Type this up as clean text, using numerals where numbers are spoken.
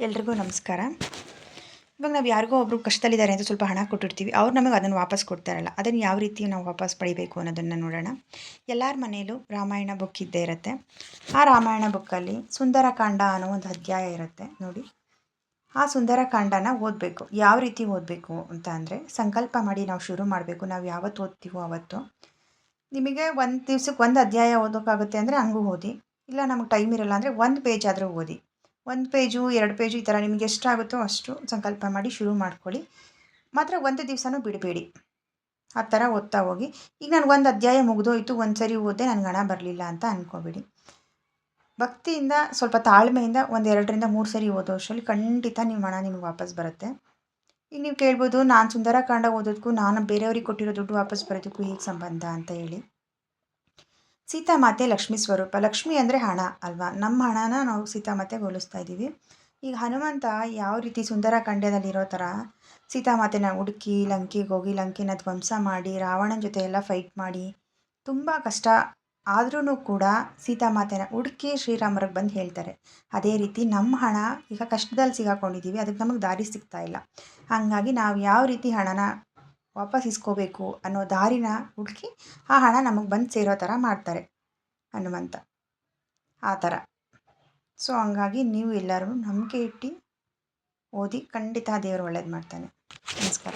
ಎಲ್ರಿಗೂ ನಮಸ್ಕಾರ. ಇವಾಗ ನಾವು ಯಾರಿಗೋ ಒಬ್ಬರು ಕಷ್ಟದಲ್ಲಿದ್ದಾರೆ ಅಂತ ಸ್ವಲ್ಪ ಹಣ ಕೊಟ್ಟಿರ್ತೀವಿ. ಅವ್ರು ನಮಗೆ ಅದನ್ನು ವಾಪಸ್ ಕೊಡ್ತಾರಲ್ಲ, ಅದನ್ನು ಯಾವ ರೀತಿ ನಾವು ವಾಪಸ್ ಪಡಿಬೇಕು ಅನ್ನೋದನ್ನು ನೋಡೋಣ. ಎಲ್ಲರ ಮನೆಯಲ್ಲೂ ರಾಮಾಯಣ ಬುಕ್ ಇದ್ದೇ ಇರುತ್ತೆ. ಆ ರಾಮಾಯಣ ಬುಕ್ಕಲ್ಲಿ ಸುಂದರಕಾಂಡ ಅನ್ನೋ ಒಂದು ಅಧ್ಯಾಯ ಇರುತ್ತೆ ನೋಡಿ. ಆ ಸುಂದರಕಾಂಡನ ಓದಬೇಕು. ಯಾವ ರೀತಿ ಓದಬೇಕು ಅಂತ ಅಂದರೆ, ಸಂಕಲ್ಪ ಮಾಡಿ ನಾವು ಶುರು ಮಾಡಬೇಕು. ನಾವು ಯಾವತ್ತು ಓದ್ತೀವೋ ಅವತ್ತು. ನಿಮಗೆ ಒಂದು ದಿವ್ಸಕ್ಕೆ ಒಂದು ಅಧ್ಯಾಯ ಓದೋಕ್ಕಾಗುತ್ತೆ ಅಂದರೆ ಹಂಗೂ ಓದಿ. ಇಲ್ಲ ನಮಗೆ ಟೈಮ್ ಇರಲ್ಲ ಅಂದರೆ ಒಂದು ಪೇಜ್ ಆದರೂ ಓದಿ. 1 ಪೇಜು 2 ಪೇಜು ಈ ಥರ ನಿಮಗೆ ಎಷ್ಟಾಗುತ್ತೋ ಅಷ್ಟು ಸಂಕಲ್ಪ ಮಾಡಿ ಶುರು ಮಾಡ್ಕೊಳ್ಳಿ. ಮಾತ್ರ ಒಂದು ದಿವಸನೂ ಬಿಡಬೇಡಿ. ಆ ಥರ ಓದ್ತಾ ಹೋಗಿ. ಈಗ ನನಗೆ ಒಂದು ಅಧ್ಯಾಯ ಮುಗಿದೋಯ್ತು, ಒಂದು ಸರಿ ಓದಿದೆ, ನನಗೆ ಹಣ ಬರಲಿಲ್ಲ ಅಂತ ಅಂದ್ಕೋಬೇಡಿ. ಭಕ್ತಿಯಿಂದ ಸ್ವಲ್ಪ ತಾಳ್ಮೆಯಿಂದ ಒಂದು 2ರಿಂದ 3 ಸರಿ ಓದೋ ಅಷ್ಟರಲ್ಲಿ ಖಂಡಿತ ನಿಮ್ಮ ಹಣ ನಿಮಗೆ ವಾಪಸ್ ಬರುತ್ತೆ. ಈಗ ನೀವು ಕೇಳ್ಬೋದು, ನಾನು ಸುಂದರಕಾಂಡ ಓದೋದಕ್ಕೂ ನಾನು ಬೇರೆಯವ್ರಿಗೆ ಕೊಟ್ಟಿರೋ ದುಡ್ಡು ವಾಪಸ್ ಬರೋದಕ್ಕೂ ಹೇಗೆ ಸಂಬಂಧ ಅಂತ ಹೇಳಿ. ಸೀತಾಮಾತೆ ಲಕ್ಷ್ಮೀ ಸ್ವರೂಪ. ಲಕ್ಷ್ಮಿ ಅಂದರೆ ಹಣ ಅಲ್ವಾ? ನಮ್ಮ ಹಣನ ನಾವು ಸೀತಾಮಾತೆಗೆ ಹೋಲಿಸ್ತಾ ಇದ್ದೀವಿ. ಈಗ ಹನುಮಂತ ಯಾವ ರೀತಿ ಸುಂದರಕಾಂಡದಲ್ಲಿರೋ ಥರ ಸೀತಾಮಾತೆನ ಹುಡುಕಿ ಲಂಕೆಗೆ ಹೋಗಿ ಲಂಕೆನ ಧ್ವಂಸ ಮಾಡಿ ರಾವಣನ ಜೊತೆ ಎಲ್ಲ ಫೈಟ್ ಮಾಡಿ ತುಂಬ ಕಷ್ಟ ಆದ್ರೂ ಕೂಡ ಸೀತಾಮಾತೆನ ಹುಡುಕಿ ಶ್ರೀರಾಮರಿಗೆ ಬಂದು ಹೇಳ್ತಾರೆ. ಅದೇ ರೀತಿ ನಮ್ಮ ಹಣ ಈಗ ಕಷ್ಟದಲ್ಲಿ ಸಿಗಾಕೊಂಡಿದ್ದೀವಿ, ಅದಕ್ಕೆ ನಮಗೆ ದಾರಿ ಸಿಗ್ತಾ ಇಲ್ಲ. ಹಾಗಾಗಿ ನಾವು ಯಾವ ರೀತಿ ಹಣನ ವಾಪಸ್ ಇಸ್ಕೋಬೇಕು ಅನ್ನೋ ದಾರಿನ ಹುಡುಕಿ ಆ ಹಣ ನಮಗೆ ಬಂದು ಸೇರೋ ಥರ ಮಾಡ್ತಾರೆ ಹನುಮಂತ. ಆ ಥರ. ಸೊ ಹಂಗಾಗಿ ನೀವು ಎಲ್ಲರೂ ನಂಬಿಕೆ ಇಟ್ಟು ಓದಿ, ಖಂಡಿತ ದೇವರು ಒಳ್ಳೇದು ಮಾಡ್ತಾನೆ. ನಮಸ್ಕಾರ.